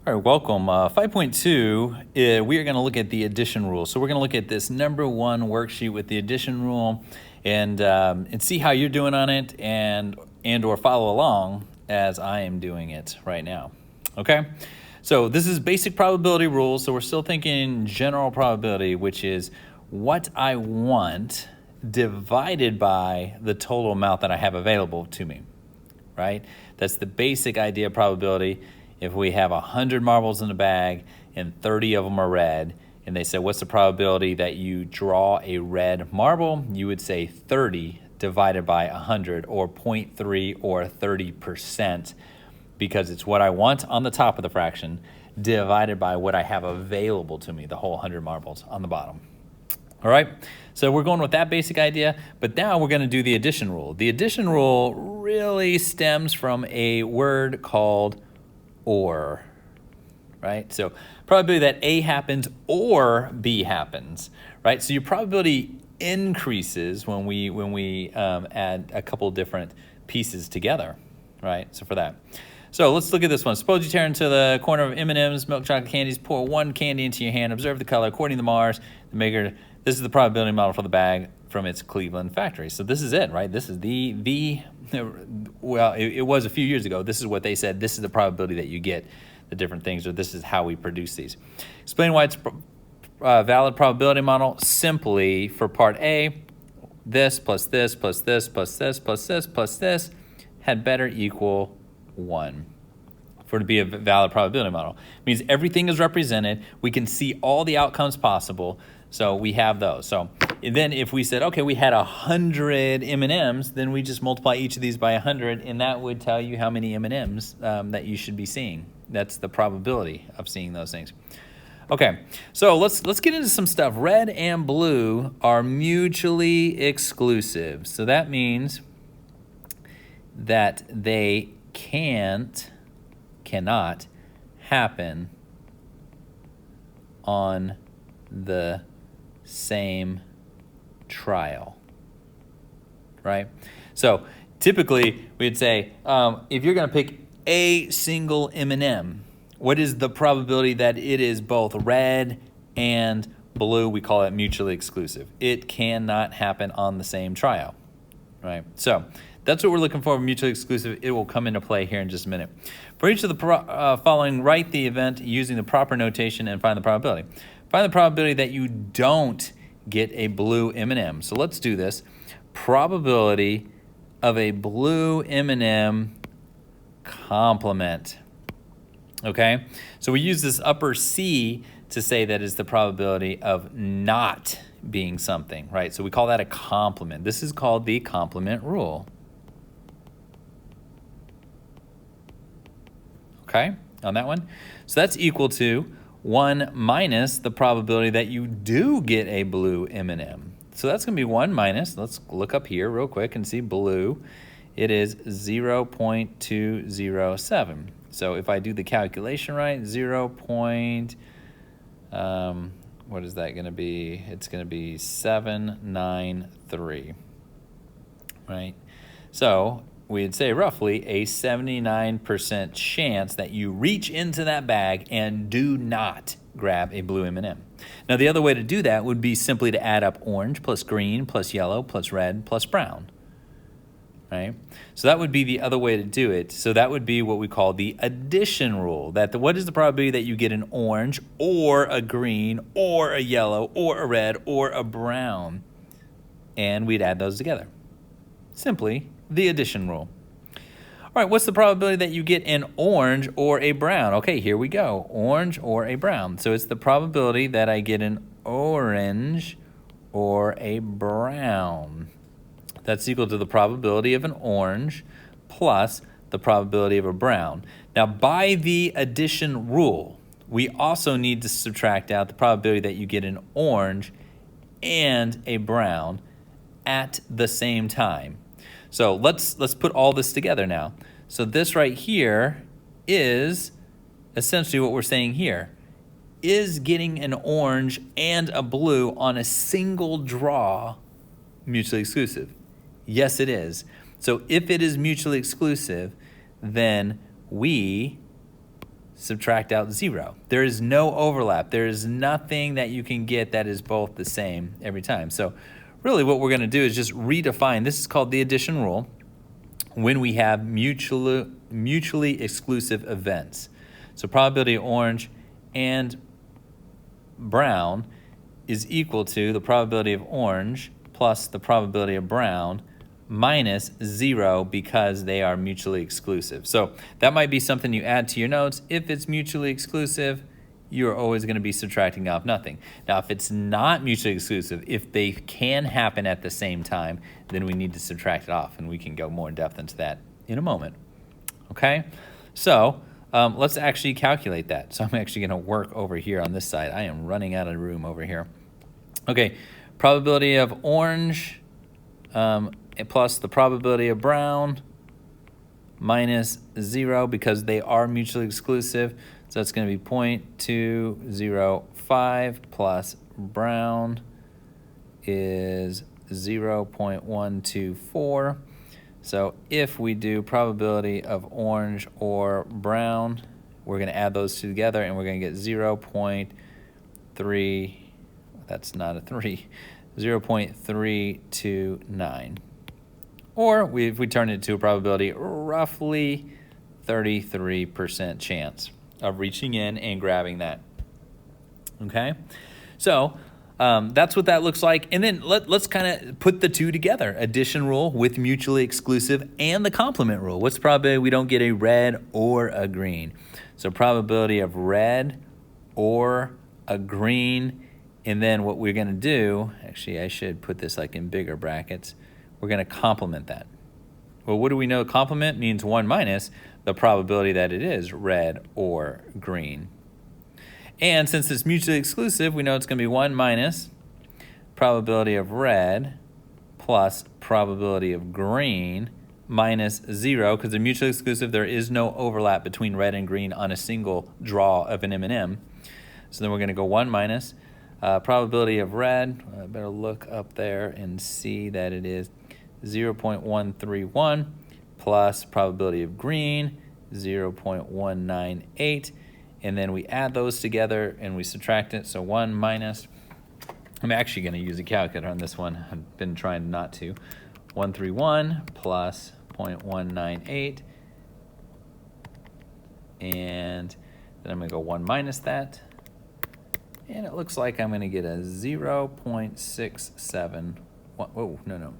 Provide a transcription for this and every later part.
All right, welcome. 5.2, we are going to look at the addition rule. So we're going to look at this number one worksheet with the addition rule and see how you're doing on it and or follow along as I am doing it right now. Okay, so this is basic probability rules. So we're still thinking general probability, which is what I want divided by the total amount that I have available to me, right? That's the basic idea of probability. If we have 100 marbles in a bag and 30 of them are red, and they said, what's the probability that you draw a red marble? You would say 30 divided by 100, or 0.3 or 30%, because it's what I want on the top of the fraction divided by what I have available to me, the whole 100 marbles on the bottom. All right, so we're going with that basic idea, but now we're going to do the addition rule. The addition rule really stems from a word called or, right? So probability that A happens or B happens, right? So your probability increases when we add a couple different pieces together, right? So for that. So let's look at this one. Suppose you tear into the corner of M&M's, milk chocolate candies, pour one candy into your hand, observe the color. According to Mars, the maker, this is the probability model for the bag from its Cleveland factory. So this is it, right? This is well, it was a few years ago. This is what they said. This is the probability that you get the different things, or this is how we produce these. Explain why it's valid probability model. Simply for part A, this plus this plus this plus this plus this plus this had better equal 1. For it to be a valid probability model, it means everything is represented. We can see all the outcomes possible. So we have those. So then if we said, okay, we had 100 M&Ms, then we just multiply each of these by 100, and that would tell you how many M&Ms that you should be seeing. That's the probability of seeing those things. Okay, so let's get into some stuff. Red and blue are mutually exclusive. So that means that they cannot happen on the same trial, right? So typically we'd say, if you're going to pick a single M&M, what is the probability that it is both red and blue? We call it mutually exclusive. It cannot happen on the same trial, right? So that's what we're looking for, mutually exclusive. It will come into play here in just a minute. For each of the following, write the event using the proper notation and find the probability. Find the probability that you don't get a blue M&M. So let's do this. Probability of a blue M&M complement. Okay? So we use this upper C to say that is the probability of not being something, right? So we call that a complement. This is called the complement rule. Okay, on that one. So that's equal to 1 minus the probability that you do get a blue M&M. So that's going to be 1 minus, let's look up here real quick and see blue. It is 0.207. So if I do the calculation right, what is that going to be? It's going to be 793, right? So we'd say roughly a 79% chance that you reach into that bag and do not grab a blue M&M. Now, the other way to do that would be simply to add up orange plus green plus yellow plus red plus brown, right? So that would be the other way to do it. So that would be what we call the addition rule. What is the probability that you get an orange or a green or a yellow or a red or a brown? And we'd add those together. Simply the addition rule. All right, what's the probability that you get an orange or a brown? Okay, here we go. Orange or a brown. So it's the probability that I get an orange or a brown. That's equal to the probability of an orange plus the probability of a brown. Now, by the addition rule, we also need to subtract out the probability that you get an orange and a brown at the same time. So let's put all this together now. So this right here is essentially what we're saying here. Is getting an orange and a blue on a single draw mutually exclusive? Yes, it is. So if it is mutually exclusive, then we subtract out 0. There is no overlap. There is nothing that you can get that is both the same every time. So really what we're going to do is just redefine. This is called the addition rule when we have mutually exclusive events. So probability of orange and brown is equal to the probability of orange plus the probability of brown minus 0 because they are mutually exclusive. So that might be something you add to your notes. If it's mutually exclusive, you're always going to be subtracting off nothing. Now, if it's not mutually exclusive, if they can happen at the same time, then we need to subtract it off, and we can go more in depth into that in a moment. Okay? So let's actually calculate that. So I'm actually going to work over here on this side. I am running out of room over here. Okay, probability of orange plus the probability of brown minus 0 because they are mutually exclusive. So that's going to be 0.205 plus brown is 0.124. So if we do probability of orange or brown, we're going to add those two together and we're going to get 0.3, that's not a 3, 0.329. Or if we turn it to a probability, roughly 33% chance of reaching in and grabbing that. Okay? So that's what that looks like. And then let's kind of put the two together. Addition rule with mutually exclusive and the complement rule. What's the probability we don't get a red or a green? So probability of red or a green. And then what we're going to do, actually I should put this like in bigger brackets. We're going to complement that. Well, what do we know? Complement means 1 minus the probability that it is red or green. And since it's mutually exclusive, we know it's going to be 1 minus probability of red plus probability of green minus 0. Because they're mutually exclusive, there is no overlap between red and green on a single draw of an M&M. So then we're going to go 1 minus probability of red. I better look up there and see that it is 0.131 plus probability of green 0.198, and then we add those together and we subtract it. So 1 minus, I'm actually going to use a calculator on this one. I've been trying not to. 131 plus 0.198, and then I'm going to go 1 minus that, and it looks like I'm going to get a 0.67. Whoa, no.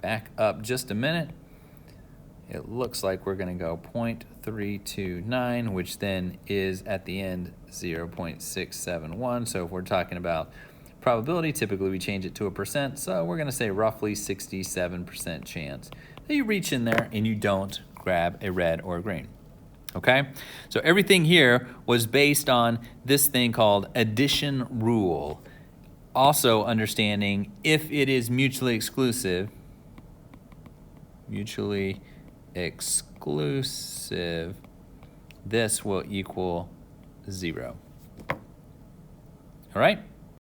Back up just a minute. It looks like we're going to go 0.329, which then is at the end 0.671. So if we're talking about probability, typically we change it to a percent. So we're going to say roughly 67% chance that you reach in there and you don't grab a red or a green. Okay? So everything here was based on this thing called addition rule. Also understanding if it is mutually exclusive, this will equal 0. All right?